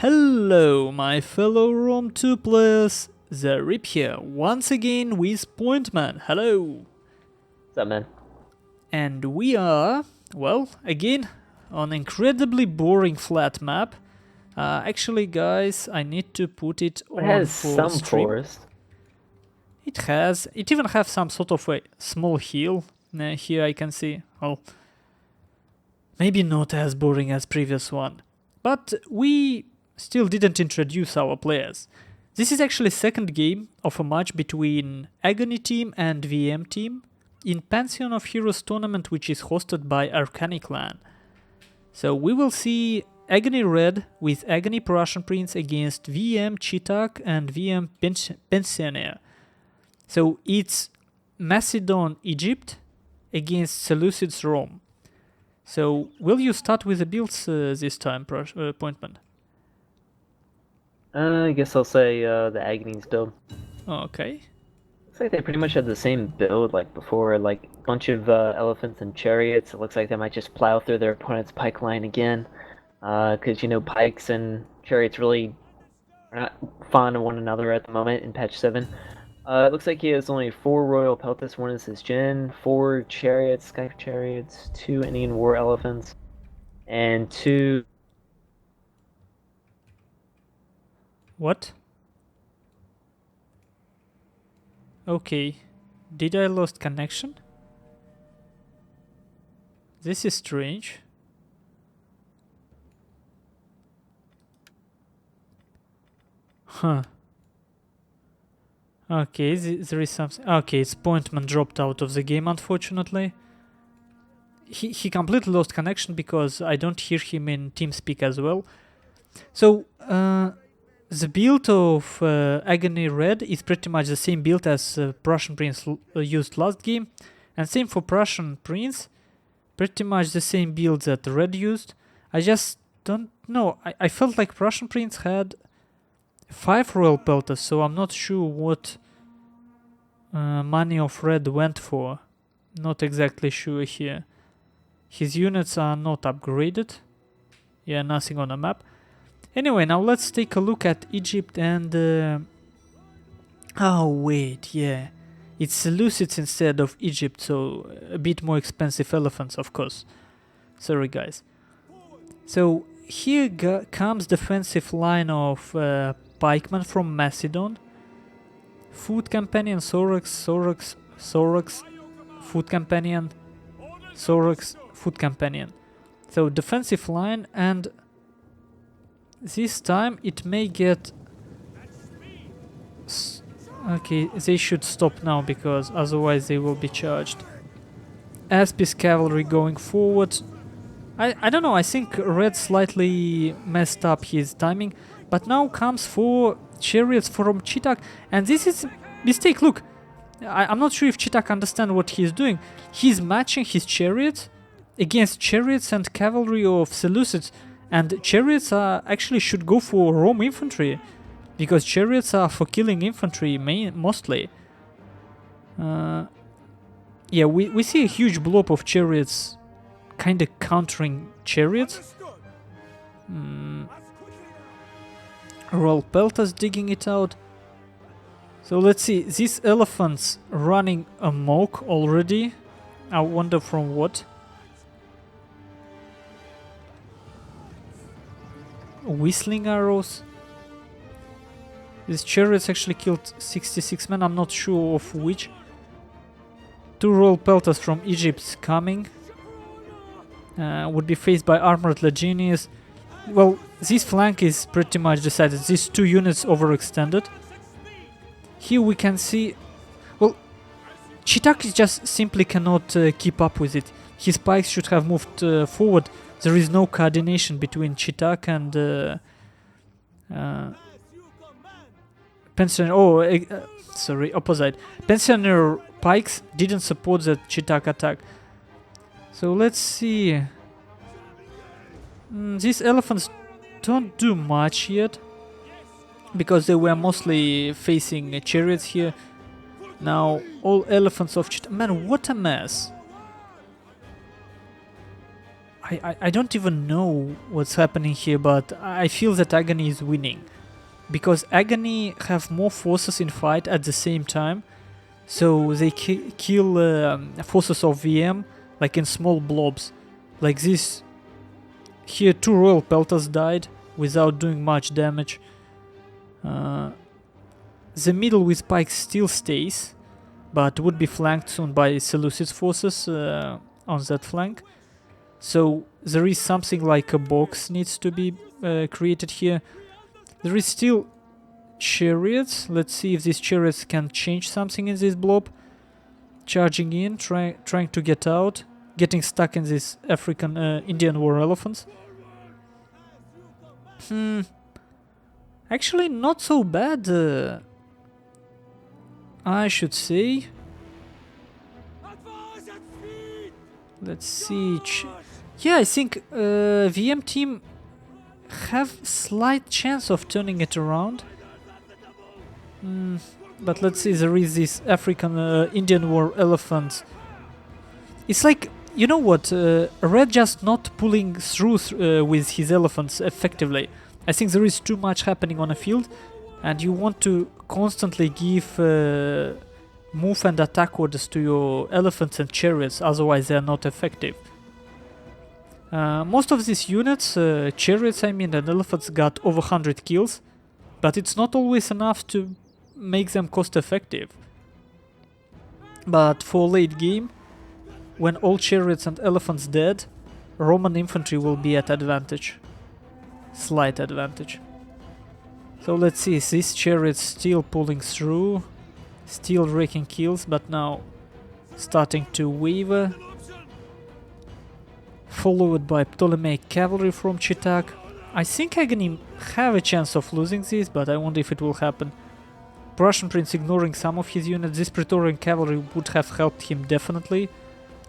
Hello, my fellow Rome 2 players, Zaript here, once again with Pointman. Hello! What's up, man? And we are, well, again, on an incredibly boring flat map. Actually, guys, I need to put it It on has for some stream. forest. It even has some sort of a small hill. Here I can see, well, maybe not as boring as previous one. But we still didn't introduce our players. This is actually second game of a match between Aggony team and VM team in Pantheon of Heroes tournament, which is hosted by Aggony clan. So we will see Aggony Red with Aggony Prussian Prince against VM Chitak and VM Pensioner. So it's Macedon Egypt against Seleucids Rome. So will you start with the builds this time, Pointman? I guess I'll say the Agony's build. Okay. Looks like they pretty much had the same build like before, like a bunch of elephants and chariots. It looks like they might just plow through their opponent's pike line again. Because, pikes and chariots really are not fond of one another at the moment in patch 7. It looks like he has only 4 Royal Peltas, 1 is his gen, 4 chariots, Sky chariots, 2 Indian war elephants, and 2... What? Okay. Did I lost connection? This is strange. Huh. Okay, there is something. Okay, it's Pointman dropped out of the game, unfortunately. He completely lost connection because I don't hear him in TeamSpeak as well. So, the build of Aggony Red is pretty much the same build as Prussian Prince used last game. And same for Prussian Prince. Pretty much the same build that Red used. I just don't know. I felt like Prussian Prince had 5 Royal Peltas, so I'm not sure what money of Red went for. Not exactly sure here. His units are not upgraded. Yeah, nothing on the map. Anyway, now let's take a look at Egypt and... oh, wait, yeah. It's Seleucids instead of Egypt, so a bit more expensive elephants, of course. Sorry, guys. So, here comes defensive line of pikemen from Macedon. Food Companion, Sorax, Food Companion, Sorax, Food Companion. So, defensive line, and this time it may get... okay, they should stop now because otherwise they will be charged. Aspis cavalry going forward. I don't know, I think Red slightly messed up his timing, but now comes 4 chariots from Chitak, and this is mistake. Look, I'm not sure if Chitak understands what he's doing. He's matching his chariots against chariots and cavalry of Seleucids. And chariots actually should go for Rome infantry, because chariots are for killing infantry mostly. Yeah, we see a huge blob of chariots kind of countering chariots. Royal Peltas digging it out. So let's see, these elephants running amok already. I wonder from what. Whistling arrows. These chariots actually killed 66 men, I'm not sure of which. 2 Royal Peltas from Egypt coming. Would be faced by armored legionaries. Well, this flank is pretty much decided. These 2 units overextended. Here we can see... well, Chitak just simply cannot keep up with it. His pikes should have moved forward. There is no coordination between Chitak and Pensioner. Sorry, opposite. Pensioner pikes didn't support the Chitak attack. So let's see. These elephants don't do much yet, because they were mostly facing chariots here. Now all elephants of Chitak. Man, what a mess! I don't even know what's happening here, but I feel that Aggony is winning. Because Aggony have more forces in fight at the same time, so they kill forces of VM like in small blobs. Like this. Here 2 Royal Pelters died without doing much damage. The middle with pikes still stays, but would be flanked soon by Seleucids forces on that flank. So there is something like a box needs to be created here. There is still chariots. Let's see if these chariots can change something in this blob. Charging in, trying to get out, getting stuck in this African Indian war elephants. Actually, not so bad, I should say. Let's see. Yeah, I think VM team have slight chance of turning it around. But let's see, there is this African Indian war elephant. It's like, you know what, Red just not pulling through with his elephants effectively. I think there is too much happening on a field, and you want to constantly give move and attack orders to your elephants and chariots, otherwise they are not effective. Most of these units, chariots I mean, and elephants got over 100 kills, but it's not always enough to make them cost effective. But for late game, when all chariots and elephants dead, Roman infantry will be at advantage. Slight advantage. So let's see, this chariot's still pulling through, still raking kills, but now starting to waver. Followed by Ptolemaic cavalry from Chitak. I think Aggony have a chance of losing this, but I wonder if it will happen. Prussian Prince ignoring some of his units. This Praetorian cavalry would have helped him definitely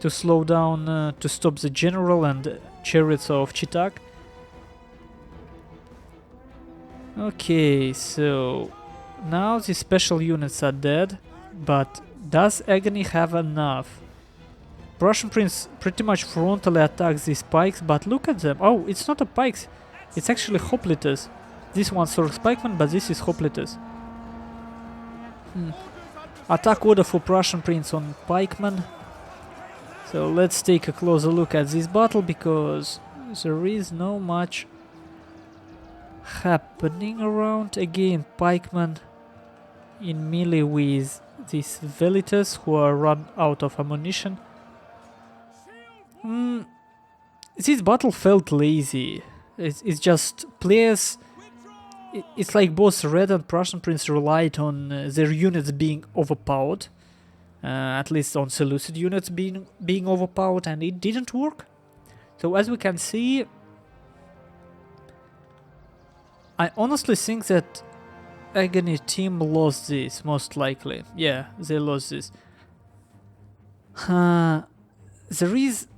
to slow down, to stop the general and chariots of Chitak. Okay, so now the special units are dead, but does Aggony have enough? Prussian Prince pretty much frontally attacks these pikes, but look at them. Oh, it's not a pikes, it's actually hoplites. This one's Sorks pikeman, but this is hoplites. Attack order for Prussian Prince on pikeman. So let's take a closer look at this battle, because there is no much happening around. Again, pikemen in melee with these velites who are run out of ammunition. This battle felt lazy. It's just players. It's like both Red and Prussian Prince relied on their units being overpowered. At least on Seleucid units being overpowered, and it didn't work. So as we can see, I honestly think that Aggony team lost this, most likely. Yeah, they lost this. There is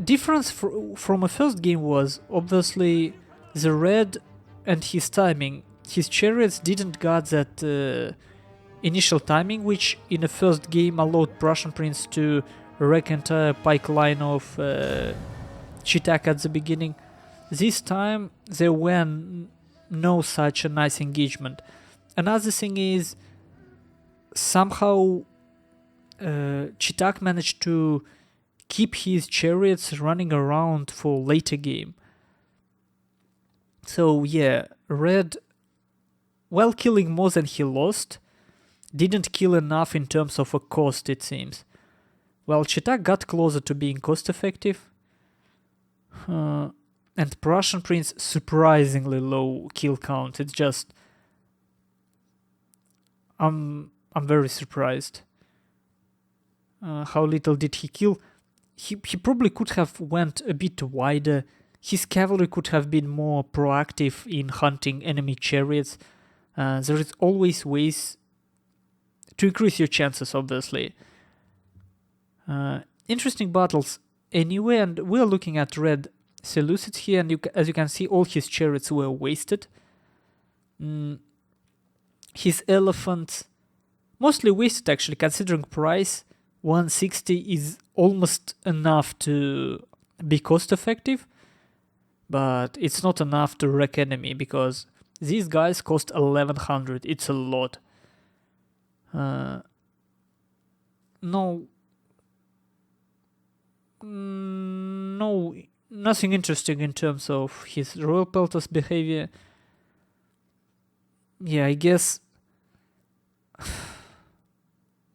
difference from a first game was obviously the Red and his timing. His chariots didn't got that initial timing, which in a first game allowed Prussian Prince to wreck entire pike line of Chitak at the beginning. This time there were no such a nice engagement. Another thing is somehow Chitak managed to keep his chariots running around for later game. So yeah, Red, while killing more than he lost, didn't kill enough in terms of a cost, it seems. Well, Chitak got closer to being cost effective. And Prussian Prince surprisingly low kill count. It's just I'm very surprised. How little did he kill? He probably could have went a bit wider. His cavalry could have been more proactive in hunting enemy chariots. There is always ways to increase your chances, obviously. Interesting battles anyway, and we're looking at Red Seleucids here, and as you can see, all his chariots were wasted. His elephants mostly wasted, actually, considering price. 160 is almost enough to be cost effective, but it's not enough to wreck enemy because these guys cost 1100. It's a lot. No, nothing interesting in terms of his Royal Peltas behavior. Yeah, I guess.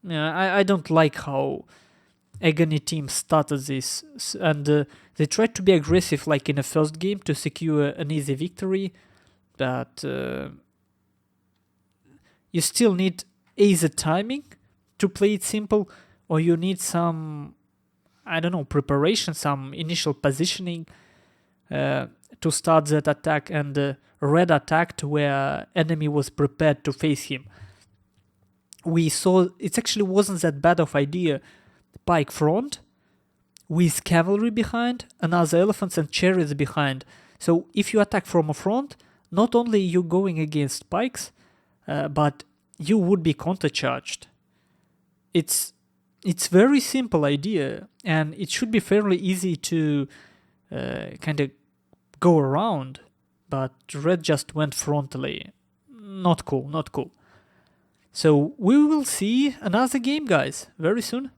Yeah, I don't like how Aggony team started this, and they tried to be aggressive like in the first game to secure an easy victory, but you still need either timing to play it simple, or you need some, I don't know, preparation, some initial positioning to start that attack, and Red attacked where enemy was prepared to face him. We saw it actually wasn't that bad of idea. Pike front with cavalry behind, another elephants and chariots behind. So if you attack from a front, not only you going against pikes, but you would be countercharged. It's very simple idea, and it should be fairly easy to kind of go around. But Red just went frontally. Not cool, not cool. So we will see another game, guys, very soon.